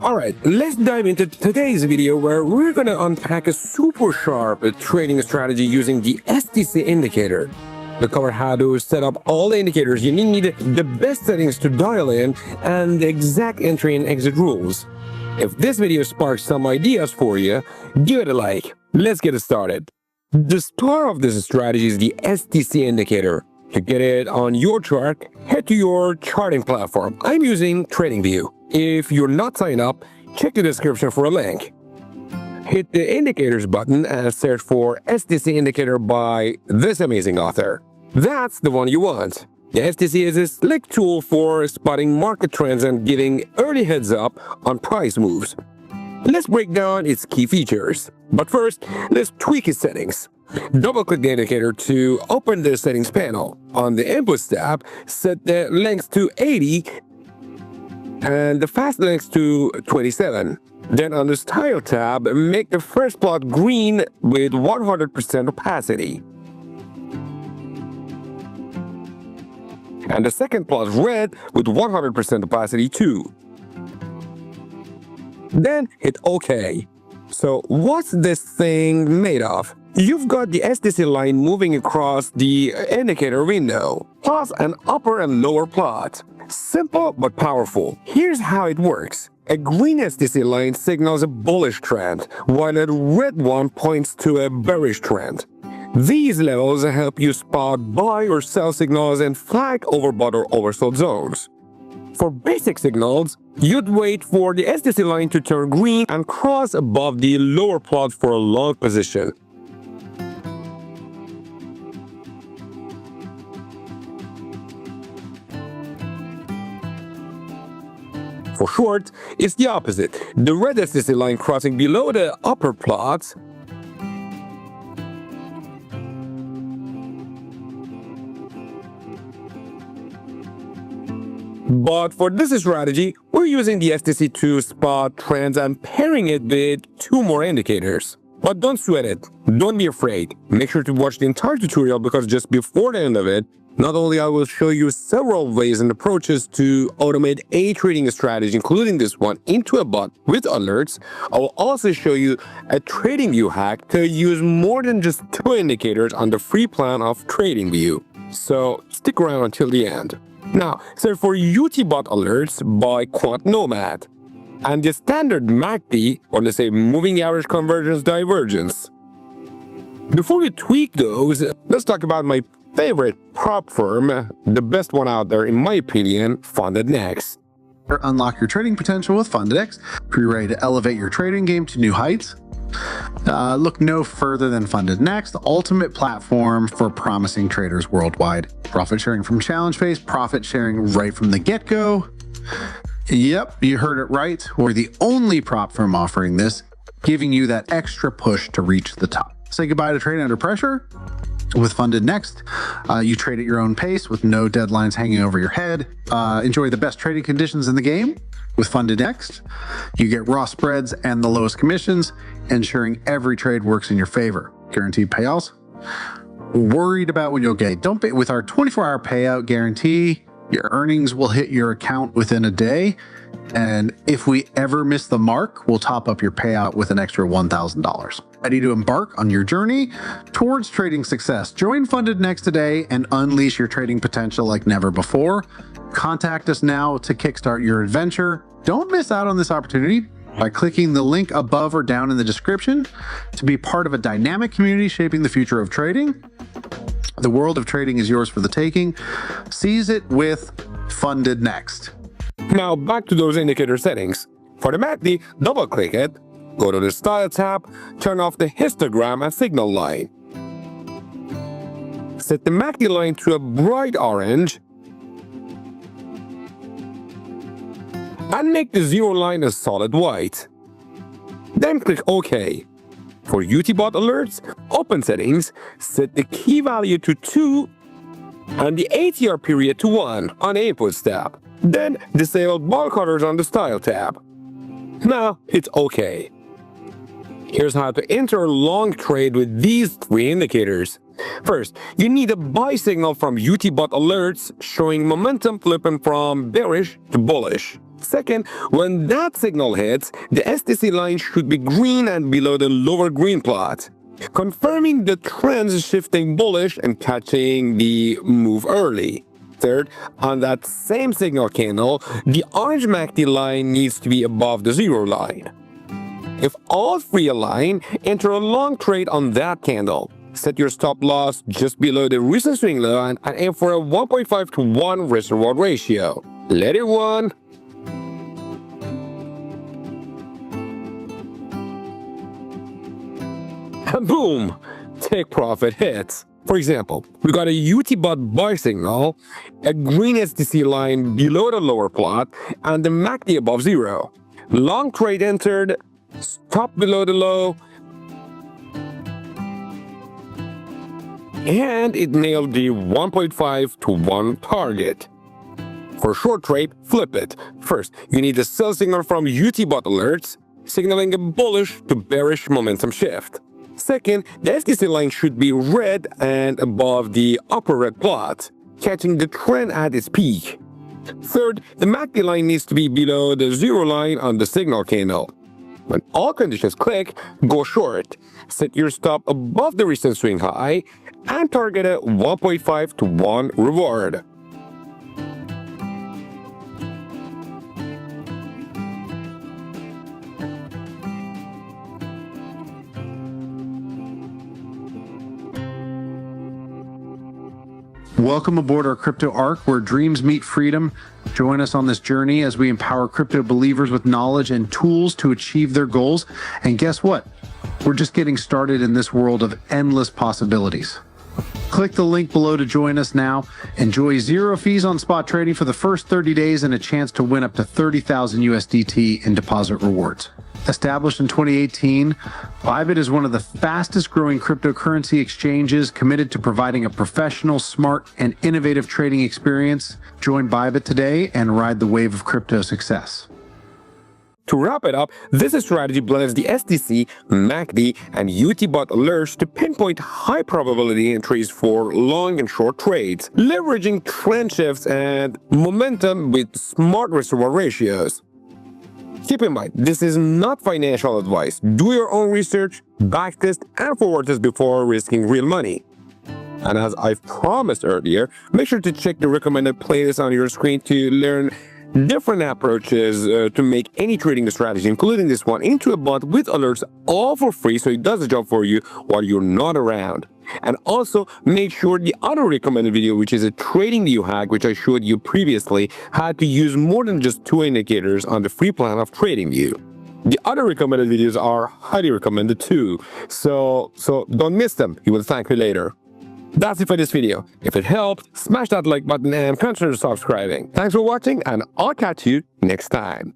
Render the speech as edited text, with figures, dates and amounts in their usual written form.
Alright, let's dive into today's video where we're gonna unpack a super sharp trading strategy using the STC indicator. We'll cover how to set up all the indicators you need, the best settings to dial in, and the exact entry and exit rules. If this video sparks some ideas for you, give it a like. Let's get it started. The star of this strategy is the STC indicator. To get it on your chart, head to your charting platform. I'm using TradingView. If you're not signed up, check the description for a link. Hit the indicators button and search for STC indicator by this amazing author. That's the one you want. The STC is a slick tool for spotting market trends and giving early heads up on price moves. Let's break down its key features. But first, let's tweak its settings. Double-click the indicator to open the settings panel. On the Inputs tab, set the length to 80 and the fast length to 27. Then on the Style tab, make the first plot green with 100% opacity. And the second plot red with 100% opacity too. Then hit OK. So what's this thing made of? You've got the STC line moving across the indicator window, plus an upper and lower plot. Simple but powerful. Here's how it works. A green STC line signals a bullish trend, while a red one points to a bearish trend. These levels help you spot buy or sell signals and flag overbought or oversold zones. For basic signals, you'd wait for the STC line to turn green and cross above the lower plot for a long position. For short, it's the opposite. The red STC line crossing below the upper plot but for this strategy, we're using the STC to spot trends and pairing it with two more indicators. But don't sweat it. Don't be afraid. Make sure to watch the entire tutorial because just before the end of it, not only I will show you several ways and approaches to automate a trading strategy, including this one, into a bot with alerts, I will also show you a TradingView hack to use more than just two indicators on the free plan of TradingView. So stick around until the end. Now, search for UT-bot alerts by Nomad and the standard MACD, or let's say moving average convergence divergence. Before we tweak those, let's talk about my favorite prop firm, the best one out there in my opinion, FundedNext. Unlock your trading potential with FundedNext. Are you ready to elevate your trading game to new heights? Look no further than FundedNext, the ultimate platform for promising traders worldwide. Profit sharing from challenge phase, profit sharing right from the get-go. Yep, you heard it right. We're the only prop firm offering this, giving you that extra push to reach the top. Say goodbye to trading under pressure. With FundedNext, you trade at your own pace with no deadlines hanging over your head. Enjoy the best trading conditions in the game. With FundedNext, you get raw spreads and the lowest commissions, ensuring every trade works in your favor. Guaranteed payouts. Worried about when you'll get? Don't pay. With our 24-hour payout guarantee, your earnings will hit your account within a day. And if we ever miss the mark, we'll top up your payout with an extra $1,000. Ready to embark on your journey towards trading success? Join FundedNext today and unleash your trading potential like never before. Contact us now to kickstart your adventure. Don't miss out on this opportunity by clicking the link above or down in the description to be part of a dynamic community shaping the future of trading. The world of trading is yours for the taking. Seize it with FundedNext. Now back to those indicator settings. For the MACD, double-click it, go to the Style tab, turn off the histogram and signal line. Set the MACD line to a bright orange and make the zero line a solid white. Then click OK. For UT-bot alerts, open settings, set the key value to 2 and the ATR period to 1 on the Inputs tab. Then disable bulk orders on the Style tab. Now it's OK. Here's how to enter a long trade with these three indicators. First, you need a buy signal from UT-bot alerts showing momentum flipping from bearish to bullish. Second, when that signal hits, the STC line should be green and below the lower green plot, confirming the trend is shifting bullish and catching the move early. Third, on that same signal candle, the orange MACD line needs to be above the zero line. If all three align, enter a long trade on that candle. Set your stop loss just below the recent swing line and aim for a 1.5 to 1 risk-reward ratio. Let it run. And boom! Take profit hits. For example, we got a UT bot buy signal, a green STC line below the lower plot, and the MACD above zero. Long trade entered, stop below the low, and it nailed the 1.5 to 1 target. For short trade, flip it. First, you need a sell signal from UT bot alerts, signaling a bullish to bearish momentum shift. Second, the STC line should be red and above the upper red plot, catching the trend at its peak. Third, the MACD line needs to be below the zero line on the signal candle. When all conditions click, go short. Set your stop above the recent swing high and target a 1.5 to 1 reward. Welcome aboard our crypto arc where dreams meet freedom. Join us on this journey as we empower crypto believers with knowledge and tools to achieve their goals. And guess what? We're just getting started in this world of endless possibilities. Click the link below to join us now. Enjoy 0 fees on spot trading for the first 30 days and a chance to win up to 30,000 USDT in deposit rewards. Established in 2018, Bybit is one of the fastest growing cryptocurrency exchanges committed to providing a professional, smart, and innovative trading experience. Join Bybit today and ride the wave of crypto success. To wrap it up, this strategy blends the STC, MACD, and UT bot alerts to pinpoint high probability entries for long and short trades, leveraging trend shifts and momentum with smart risk-reward ratios. Keep in mind, this is not financial advice. Do your own research, backtest, and forward test before risking real money. And as I've promised earlier, make sure to check the recommended playlist on your screen to learn different approaches to make any trading strategy, including this one, into a bot with alerts, all for free, so it does the job for you while you're not around. And also make sure the other recommended video, which is a TradingView hack, which I showed you previously, had to use more than just 2 indicators on the free plan of TradingView. The other recommended videos are highly recommended too, so don't miss them. You will thank me later. That's it for this video. If it helped, smash that like button and consider subscribing. Thanks for watching, and I'll catch you next time.